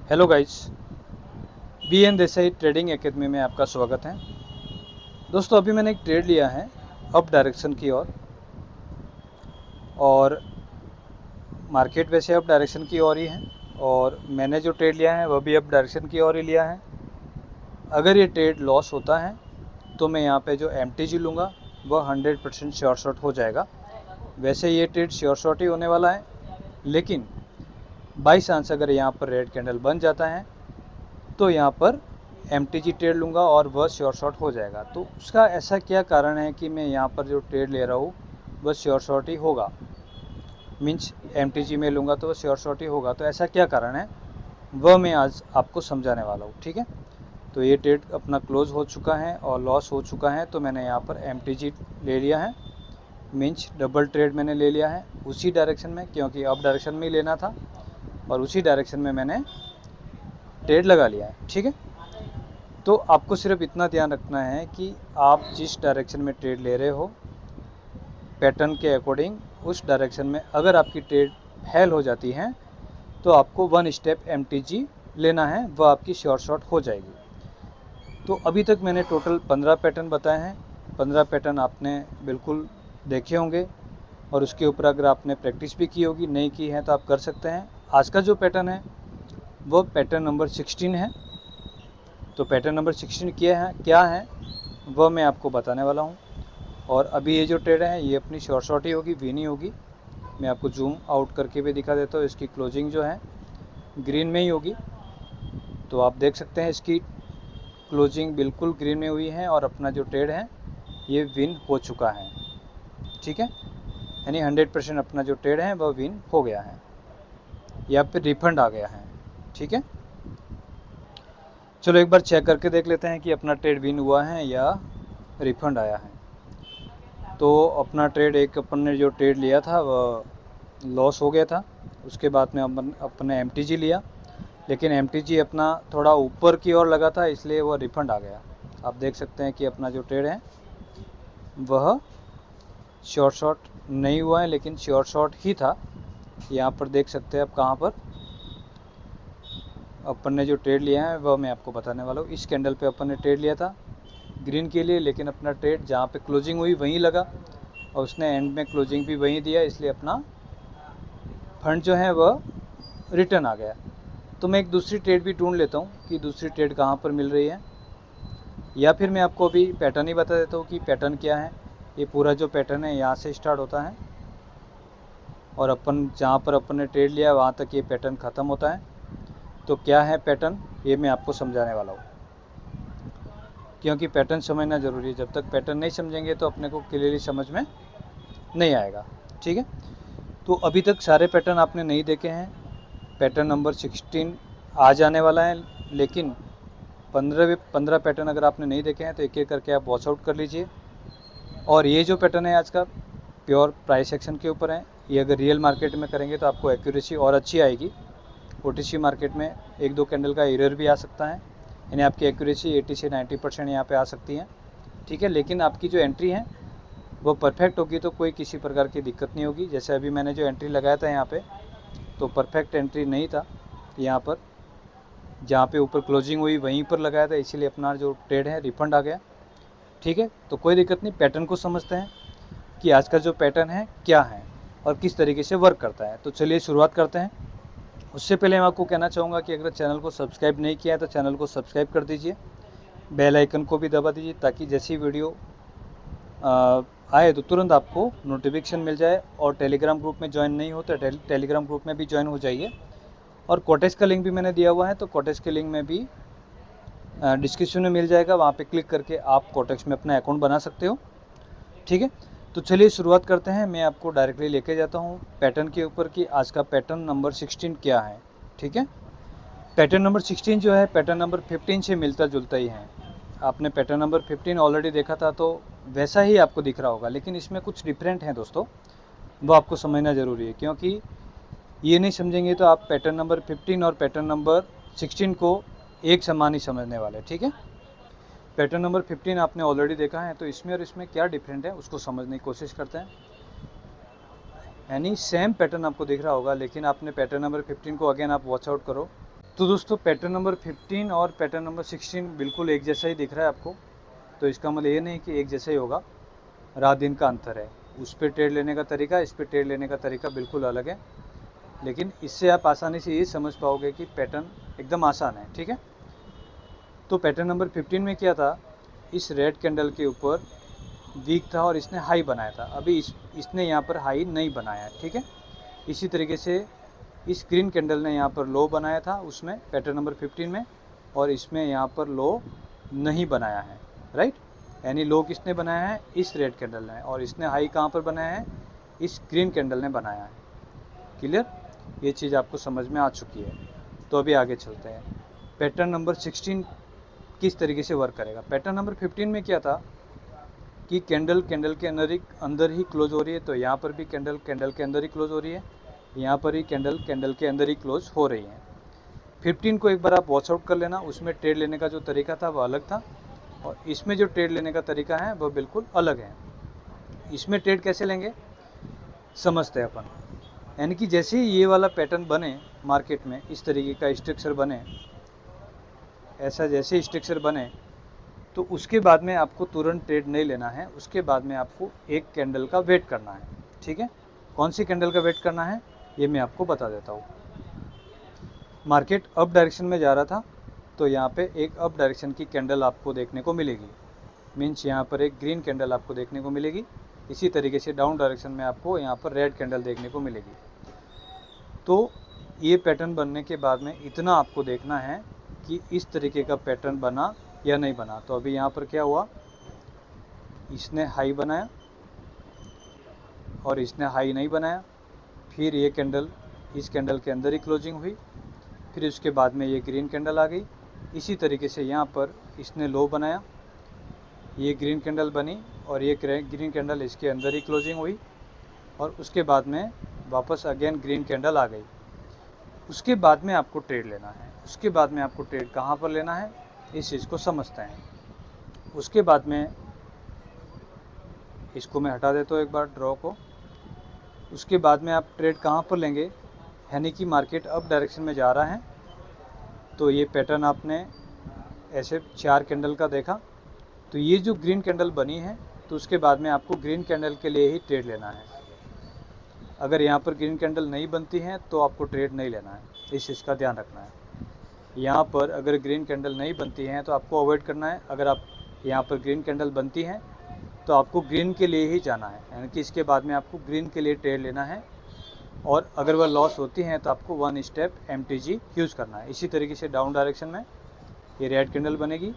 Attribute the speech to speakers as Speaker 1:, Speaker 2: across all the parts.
Speaker 1: Hello guys, B N Desai trading academy में आपका स्वागत है। दोस्तों, अभी मैंने एक ट्रेड लिया है अप डायरेक्शन की ओर, और मार्केट वैसे अप डायरेक्शन की ओर ही है, और मैंने जो ट्रेड लिया है वह भी अप डायरेक्शन की ओर ही लिया है। अगर ये ट्रेड लॉस होता है तो मैं यहाँ पे जो MTG लूँगा वह 100% श्योर शॉट हो जाएगा। वैसे ये ट्रेड श्योर शॉट ही होने वाला है, लेकिन बाई चांस अगर यहाँ पर रेड कैंडल बन जाता है तो यहाँ पर MTG ट्रेड लूँगा और वह श्योर शॉट हो जाएगा। तो उसका ऐसा क्या कारण है कि मैं यहाँ पर जो ट्रेड ले रहा हूँ वह श्योर शॉट ही होगा, मीन्स MTG में लूँगा तो वह श्योर शॉट ही होगा। तो ऐसा क्या कारण है वह मैं आज आपको समझाने वाला हूँ, ठीक है। तो ये ट्रेड अपना क्लोज हो चुका है और लॉस हो चुका है, तो मैंने यहाँ पर MTG ले लिया है, मीन्स डबल ट्रेड मैंने ले लिया है उसी डायरेक्शन में, क्योंकि अप डायरेक्शन में ही लेना था और उसी डायरेक्शन में मैंने ट्रेड लगा लिया है, ठीक है। तो आपको सिर्फ इतना ध्यान रखना है कि आप जिस डायरेक्शन में ट्रेड ले रहे हो पैटर्न के अकॉर्डिंग, उस डायरेक्शन में अगर आपकी ट्रेड फेल हो जाती है तो आपको 1 स्टेप MTG लेना है, वह आपकी श्योर शॉट हो जाएगी। तो अभी तक मैंने टोटल 15 पैटर्न बताए हैं। 15 पैटर्न आपने बिल्कुल देखे होंगे और उसके ऊपर अगर आपने प्रैक्टिस भी की होगी, नहीं की है तो आप कर सकते हैं। आज का जो पैटर्न है वो पैटर्न नंबर 16 है। तो पैटर्न नंबर 16 क्या है वह मैं आपको बताने वाला हूँ। और अभी ये जो ट्रेड है ये अपनी शॉर्ट शॉट ही होगी, विन ही होगी। मैं आपको जूम आउट करके भी दिखा देता हूँ। इसकी क्लोजिंग जो है ग्रीन में ही होगी, तो आप देख सकते हैं इसकी क्लोजिंग बिल्कुल ग्रीन में हुई है और अपना जो ट्रेड है ये विन हो चुका है, ठीक है। यानी 100% अपना जो ट्रेड है वह विन हो गया है, यहाँ पे रिफंड आ गया है, ठीक है। चलो एक बार चेक करके देख लेते हैं कि अपना ट्रेड विन हुआ है या रिफंड आया है। तो अपना ट्रेड एक अपन ने जो ट्रेड लिया था वह लॉस हो गया था, उसके बाद में अपने MTG लिया, लेकिन MTG अपना थोड़ा ऊपर की ओर लगा था इसलिए वह रिफंड आ गया। आप देख सकते हैं कि अपना जो ट्रेड है वह शॉर्ट शॉट नहीं हुआ है, लेकिन शॉर्ट शॉट ही था। यहाँ पर देख सकते हैं आप कहाँ पर अपन ने जो ट्रेड लिया है वह मैं आपको बताने वाला हूँ। इस कैंडल पे अपन ने ट्रेड लिया था ग्रीन के लिए, लेकिन अपना ट्रेड जहाँ पे क्लोजिंग हुई वहीं लगा और उसने एंड में क्लोजिंग भी वहीं दिया, इसलिए अपना फंड जो है वह रिटर्न आ गया। तो मैं एक दूसरी ट्रेड भी ढूंढ लेता हूँ कि दूसरी ट्रेड कहाँ पर मिल रही है, या फिर मैं आपको अभी पैटर्न ही बता देता हूँ कि पैटर्न क्या है। ये पूरा जो पैटर्न है यहाँ से स्टार्ट होता है और अपन जहाँ पर अपन ने ट्रेड लिया वहाँ तक ये पैटर्न ख़त्म होता है। तो क्या है पैटर्न ये मैं आपको समझाने वाला हूँ, क्योंकि पैटर्न समझना ज़रूरी है। जब तक पैटर्न नहीं समझेंगे तो अपने को क्लियरली समझ में नहीं आएगा, ठीक है। तो अभी तक सारे पैटर्न आपने नहीं देखे हैं। पैटर्न नंबर 16 आ जाने वाला है, लेकिन 15 पैटर्न अगर आपने नहीं देखे हैं तो एक एक करके आप वॉच आउट कर लीजिए। और ये जो पैटर्न है आज का प्योर प्राइस एक्शन के ऊपर है। ये अगर रियल मार्केट में करेंगे तो आपको एक्यूरेसी और अच्छी आएगी। OTC मार्केट में एक दो कैंडल का एरर भी आ सकता है, यानी आपकी एक्यूरेसी 80 से 90% यहाँ पे आ सकती है, ठीक है। लेकिन आपकी जो एंट्री है वो परफेक्ट होगी तो कोई किसी प्रकार की दिक्कत नहीं होगी। जैसे अभी मैंने जो एंट्री लगाया था यहाँ पे तो परफेक्ट एंट्री नहीं था, यहाँ पर जहाँ पे ऊपर क्लोजिंग हुई वहीं पर लगाया था, इसीलिए अपना जो ट्रेड है रिफंड आ गया, ठीक है। तो कोई दिक्कत नहीं। पैटर्न को समझते हैं कि आज का जो पैटर्न है क्या है और किस तरीके से वर्क करता है। तो चलिए शुरुआत करते हैं। उससे पहले मैं आपको कहना चाहूँगा कि अगर चैनल को सब्सक्राइब नहीं किया है तो चैनल को सब्सक्राइब कर दीजिए, बेल आइकन को भी दबा दीजिए, ताकि जैसी वीडियो आए तो तुरंत आपको नोटिफिकेशन मिल जाए। और टेलीग्राम ग्रुप में ज्वाइन नहीं हो तो टेलीग्राम ग्रुप में भी ज्वाइन हो जाइए। और कोटेज का लिंक भी मैंने दिया हुआ है, तो कोटेज के लिंक में भी डिस्क्रिप्शन में मिल जाएगा, वहाँ पे क्लिक करके आप कोटेज में अपना अकाउंट बना सकते हो, ठीक है। तो चलिए शुरुआत करते हैं। मैं आपको डायरेक्टली लेके जाता हूँ पैटर्न के ऊपर कि आज का पैटर्न नंबर 16 क्या है, ठीक है। पैटर्न नंबर 16 जो है पैटर्न नंबर 15 से मिलता जुलता ही है। आपने पैटर्न नंबर 15 ऑलरेडी देखा था तो वैसा ही आपको दिख रहा होगा, लेकिन इसमें कुछ डिफरेंट है दोस्तों, वो आपको समझना ज़रूरी है। क्योंकि ये नहीं समझेंगे तो आप पैटर्न नंबर 15 और पैटर्न नंबर 16 को एक समान ही समझने वाले, ठीक है। पैटर्न नंबर 15 आपने ऑलरेडी देखा है, तो इसमें और इसमें क्या डिफरेंट है उसको समझने की कोशिश करते हैं। यानी सेम पैटर्न आपको दिख रहा होगा, लेकिन आपने पैटर्न नंबर 15 को अगेन आप वॉच आउट करो तो दोस्तों पैटर्न नंबर 15 और पैटर्न नंबर 16 बिल्कुल एक जैसा ही दिख रहा है आपको, तो इसका मतलब ये नहीं कि एक जैसा ही होगा, रात दिन का अंतर है। उस पर ट्रेड लेने का तरीका, इस पर ट्रेड लेने का तरीका बिल्कुल अलग है, लेकिन इससे आप आसानी से ये समझ पाओगे कि पैटर्न एकदम आसान है। ठीक है, तो पैटर्न नंबर 15 में क्या था, इस रेड कैंडल के ऊपर वीक था और इसने हाई बनाया था। अभी इसने यहाँ पर हाई नहीं बनाया। ठीक है, इसी तरीके से इस ग्रीन कैंडल ने यहाँ पर लो बनाया था उसमें पैटर्न नंबर 15 में, और इसमें यहाँ पर लो नहीं बनाया है। राइट, यानी लो किसने बनाया है, इस रेड कैंडल ने, और इसने हाई कहाँ पर बनाया है, इस ग्रीन कैंडल ने बनाया है। क्लियर, ये चीज़ आपको समझ में आ चुकी है। तो अभी आगे चलते हैं, पैटर्न नंबर 16 किस तरीके से वर्क करेगा। पैटर्न नंबर 15 में क्या था कि कैंडल के अंदर ही क्लोज हो रही है, तो यहाँ पर भी कैंडल के अंदर ही क्लोज हो रही है, यहाँ पर ही कैंडल के अंदर ही क्लोज हो रही है। 15 को एक बार आप वॉच आउट कर लेना, उसमें ट्रेड लेने का जो तरीका था वो अलग था, और इसमें जो ट्रेड लेने का तरीका है वो बिल्कुल अलग है। इसमें ट्रेड कैसे लेंगे समझते हैं अपन, यानी कि जैसे ही ये वाला पैटर्न बने मार्केट में, इस तरीके का स्ट्रक्चर बने, ऐसा जैसे स्ट्रक्चर बने, तो उसके बाद में आपको तुरंत ट्रेड नहीं लेना है, उसके बाद में आपको एक कैंडल का वेट करना है। ठीक है, कौन सी कैंडल का वेट करना है ये मैं आपको बता देता हूँ। मार्केट अप डायरेक्शन में जा रहा था, तो यहाँ पे एक अप डायरेक्शन की कैंडल आपको देखने को मिलेगी, मीन्स यहाँ पर एक ग्रीन कैंडल आपको देखने को मिलेगी। इसी तरीके से डाउन डायरेक्शन में आपको यहाँ पर रेड कैंडल देखने को मिलेगी। तो ये पैटर्न बनने के बाद में इतना आपको देखना है कि इस तरीके का पैटर्न बना या नहीं बना। तो अभी यहाँ पर क्या हुआ, इसने हाई बनाया और इसने हाई नहीं बनाया, फिर ये कैंडल इस कैंडल के अंदर ही क्लोजिंग हुई, फिर उसके बाद में ये ग्रीन कैंडल आ गई। इसी तरीके से यहाँ पर इसने लो बनाया, ये ग्रीन कैंडल बनी और ये ग्रीन कैंडल इसके अंदर ही क्लोजिंग हुई, और उसके बाद में वापस अगेन ग्रीन कैंडल आ गई। उसके बाद में आपको ट्रेड लेना है। उसके बाद में आपको ट्रेड कहाँ पर लेना है इस चीज़ को समझते हैं। उसके बाद में इसको मैं हटा देता हूँ एक बार ड्रॉ को। उसके बाद में आप ट्रेड कहाँ पर लेंगे, यानी कि मार्केट अप डायरेक्शन में जा रहा है, तो ये पैटर्न आपने ऐसे 4 कैंडल का देखा, तो ये जो ग्रीन कैंडल बनी है, तो उसके बाद में आपको ग्रीन कैंडल के लिए ही ट्रेड लेना है। अगर यहाँ पर ग्रीन कैंडल नहीं बनती है तो आपको ट्रेड नहीं लेना है, इस चीज़ का ध्यान रखना है। यहाँ पर अगर ग्रीन कैंडल नहीं बनती है तो आपको अवॉइड करना है। अगर आप यहाँ पर ग्रीन कैंडल बनती है तो आपको ग्रीन के लिए ही जाना है, यानी कि इसके बाद में आपको ग्रीन के लिए ट्रेड लेना है, और अगर वह लॉस होती है तो आपको 1 स्टेप MTG यूज़ करना है। इसी तरीके से डाउन डायरेक्शन में ये रेड कैंडल बनेगी,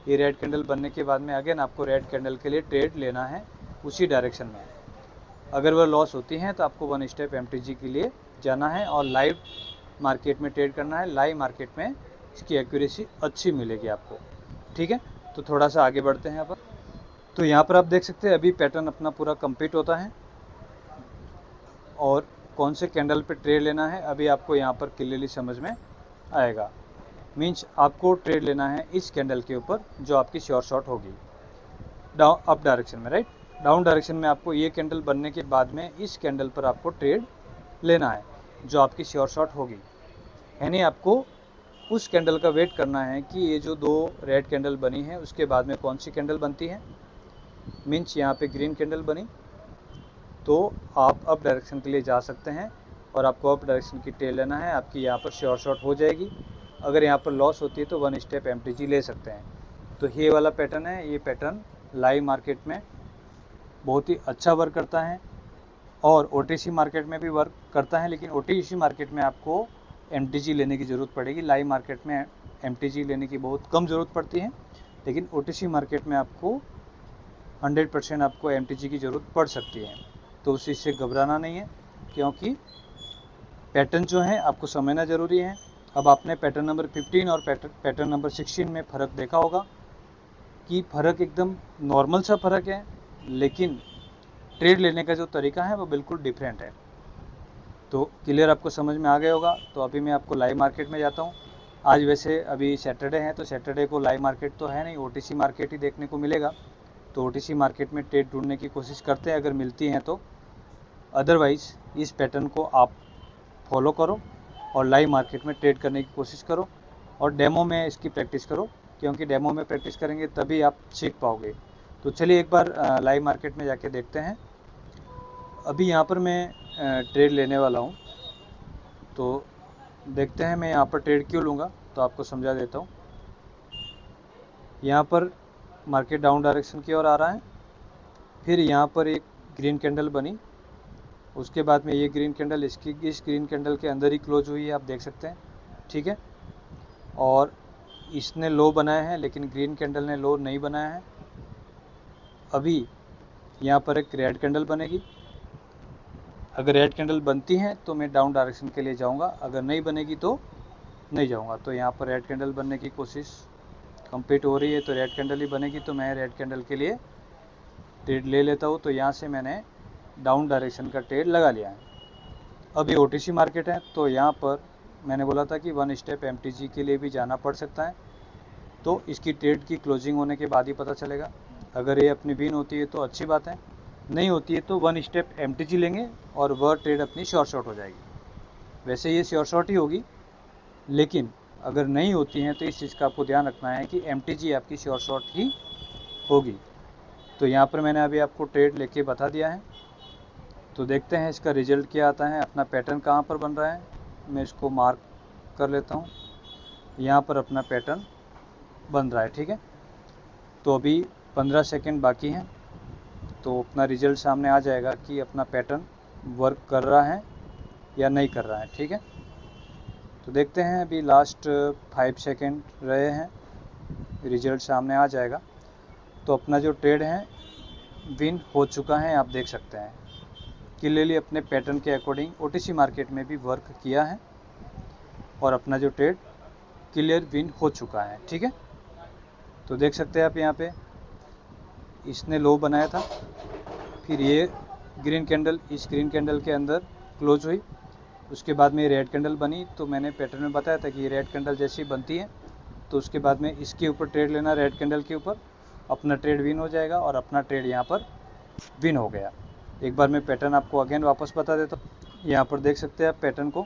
Speaker 1: ये रेड कैंडल बनने के बाद में अगेन आपको रेड कैंडल के लिए ट्रेड लेना है उसी डायरेक्शन में। अगर वह लॉस होती हैं तो आपको 1 स्टेप MTG के लिए जाना है और लाइव मार्केट में ट्रेड करना है। लाइव मार्केट में इसकी एक्यूरेसी अच्छी मिलेगी आपको। ठीक है, तो थोड़ा सा आगे बढ़ते हैं अपन। तो यहाँ पर आप देख सकते हैं अभी पैटर्न अपना पूरा कंप्लीट होता है, और कौन से कैंडल पे ट्रेड लेना है अभी आपको यहाँ पर क्लियरली समझ में आएगा। मीन्स आपको ट्रेड लेना है इस कैंडल के ऊपर जो आपकी श्योर शॉट होगी डाउन अप डायरेक्शन में। राइट, डाउन डायरेक्शन में आपको ये कैंडल बनने के बाद में इस कैंडल पर आपको ट्रेड लेना है जो आपकी श्योर शॉट होगी, यानी आपको उस कैंडल का वेट करना है कि ये जो 2 रेड कैंडल बनी है उसके बाद में कौन सी कैंडल बनती है। मीन्स यहाँ पे ग्रीन कैंडल बनी तो आप अप डायरेक्शन के लिए जा सकते हैं, और आपको अप डायरेक्शन की ट्रेड लेना है, आपकी यहाँ पर श्योर शॉट हो जाएगी। अगर यहाँ पर लॉस होती है तो 1 स्टेप MTG ले सकते हैं। तो ये वाला पैटर्न है, ये पैटर्न लाइव मार्केट में बहुत ही अच्छा वर्क करता है और OTC मार्केट में भी वर्क करता है, लेकिन OTC मार्केट में आपको MTG लेने की ज़रूरत पड़ेगी। लाइव मार्केट में MTG लेने की बहुत कम ज़रूरत पड़ती है, लेकिन OTC मार्केट में आपको 100% आपको MTG की ज़रूरत पड़ सकती है। तो उस चीज़ से घबराना नहीं है, क्योंकि पैटर्न जो है आपको समझना ज़रूरी है। अब आपने पैटर्न नंबर 15 और पैटर्न नंबर 16 में फ़र्क देखा होगा कि फ़र्क एकदम नॉर्मल सा फ़र्क है, लेकिन ट्रेड लेने का जो तरीका है वो बिल्कुल डिफरेंट है। तो क्लियर आपको समझ में आ गया होगा। तो अभी मैं आपको लाइव मार्केट में जाता हूँ। आज वैसे अभी सैटरडे है, तो सैटरडे को लाइव मार्केट तो है नहीं, OTC मार्केट ही देखने को मिलेगा। तो OTC मार्केट में ट्रेड ढूंढने की कोशिश करते हैं, अगर मिलती हैं तो। अदरवाइज़ इस पैटर्न को आप फॉलो करो और लाइव मार्केट में ट्रेड करने की कोशिश करो और डेमो में इसकी प्रैक्टिस करो, क्योंकि डेमो में प्रैक्टिस करेंगे तभी आप सीख पाओगे। तो चलिए एक बार लाइव मार्केट में जाके देखते हैं। अभी यहाँ पर मैं ट्रेड लेने वाला हूँ, तो देखते हैं मैं यहाँ पर ट्रेड क्यों लूँगा, तो आपको समझा देता हूँ। यहाँ पर मार्केट डाउन डायरेक्शन की ओर आ रहा है, फिर यहाँ पर एक ग्रीन कैंडल बनी, उसके बाद में ये ग्रीन कैंडल इस ग्रीन कैंडल के अंदर ही क्लोज हुई है, आप देख सकते हैं, ठीक है। और इसने लो बनाया है, लेकिन ग्रीन कैंडल ने लो नहीं बनाया है। अभी यहाँ पर एक रेड कैंडल बनेगी, अगर रेड कैंडल बनती है तो मैं डाउन डायरेक्शन के लिए जाऊँगा, अगर नहीं बनेगी तो नहीं जाऊँगा। तो यहाँ पर रेड कैंडल बनने की कोशिश कंप्लीट हो रही है, तो रेड कैंडल ही बनेगी, तो मैं रेड कैंडल के लिए ट्रेड ले लेता हूँ। तो यहाँ से मैंने डाउन डायरेक्शन का ट्रेड लगा लिया है। अभी OTC मार्केट है, तो यहाँ पर मैंने बोला था कि 1 स्टेप MTG के लिए भी जाना पड़ सकता है, तो इसकी ट्रेड की क्लोजिंग होने के बाद ही पता चलेगा। अगर ये अपनी विन होती है तो अच्छी बात है, नहीं होती है तो 1 स्टेप MTG लेंगे और वह ट्रेड अपनी शॉर्ट हो जाएगी। वैसे ये शॉर्ट ही होगी, लेकिन अगर नहीं होती हैं तो इस चीज़ का आपको ध्यान रखना है कि MTG आपकी शॉर्ट ही होगी। तो यहाँ पर मैंने अभी आपको ट्रेड लेके बता दिया है, तो देखते हैं इसका रिजल्ट क्या आता है। अपना पैटर्न कहाँ पर बन रहा है, मैं इसको मार्क कर लेता हूँ। यहाँ पर अपना पैटर्न बन रहा है, ठीक है। तो अभी 15 सेकंड बाकी हैं, तो अपना रिजल्ट सामने आ जाएगा कि अपना पैटर्न वर्क कर रहा है या नहीं कर रहा है, ठीक है। तो देखते हैं, अभी लास्ट 5 सेकंड रहे हैं, रिजल्ट सामने आ जाएगा। तो अपना जो ट्रेड है विन हो चुका है, आप देख सकते हैं क्लियरली अपने पैटर्न के अकॉर्डिंग OTC मार्केट में भी वर्क किया है और अपना जो ट्रेड क्लियर विन हो चुका है, ठीक है। तो देख सकते हैं आप यहाँ पे इसने लो बनाया था, फिर ये ग्रीन कैंडल इस ग्रीन कैंडल के अंदर क्लोज हुई, उसके बाद में रेड कैंडल बनी। तो मैंने पैटर्न में बताया था कि ये रेड कैंडल जैसी बनती है तो उसके बाद में इसके ऊपर ट्रेड लेना, रेड कैंडल के ऊपर, अपना ट्रेड विन हो जाएगा और अपना ट्रेड यहाँ पर विन हो गया। एक बार मैं पैटर्न आपको अगेन वापस बता देता हूँ। यहाँ पर देख सकते हैं आप पैटर्न को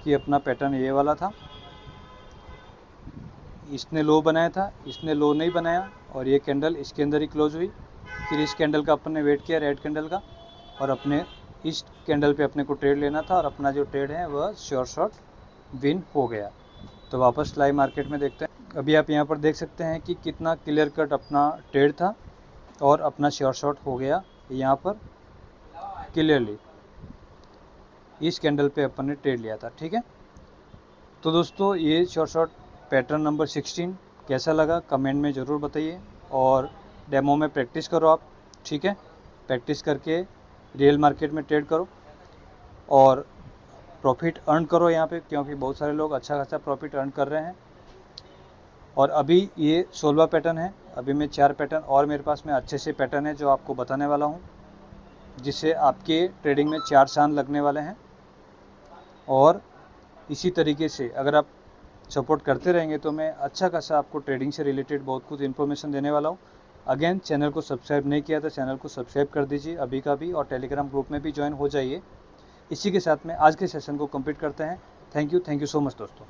Speaker 1: कि अपना पैटर्न ये वाला था, इसने लो बनाया था, इसने लो नहीं बनाया और ये कैंडल इसके अंदर ही क्लोज हुई। फिर इस कैंडल का अपन ने वेट किया, रेड कैंडल का, और अपने इस कैंडल पे अपने को ट्रेड लेना था और अपना जो ट्रेड है वह शॉर्ट विन हो गया। तो वापस लाइव मार्केट में देखते हैं। अभी आप यहाँ पर देख सकते हैं कि कितना क्लियर कट अपना ट्रेड था और अपना शॉर्ट हो गया यहाँ पर क्लियरली। इस कैंडल पे अपन ने ट्रेड लिया था, ठीक है। तो दोस्तों ये शॉर्ट पैटर्न नंबर 16 कैसा लगा कमेंट में ज़रूर बताइए, और डेमो में प्रैक्टिस करो आप, ठीक है। प्रैक्टिस करके रियल मार्केट में ट्रेड करो और प्रॉफिट अर्न करो यहाँ पे, क्योंकि बहुत सारे लोग अच्छा खासा प्रॉफिट अर्न कर रहे हैं। और अभी ये 16वां पैटर्न है, अभी मैं 4 पैटर्न और मेरे पास में अच्छे से पैटर्न है जो आपको बताने वाला हूँ, जिससे आपके ट्रेडिंग में 4 चांद लगने वाले हैं। और इसी तरीके से अगर आप सपोर्ट करते रहेंगे तो मैं अच्छा खासा आपको ट्रेडिंग से रिलेटेड बहुत कुछ इन्फॉर्मेशन देने वाला हूँ। अगेन चैनल को सब्सक्राइब नहीं किया तो चैनल को सब्सक्राइब कर दीजिए अभी का भी, और टेलीग्राम ग्रुप में भी ज्वाइन हो जाइए। इसी के साथ में आज के सेशन को कंप्लीट करते हैं। थैंक यू सो मच दोस्तों।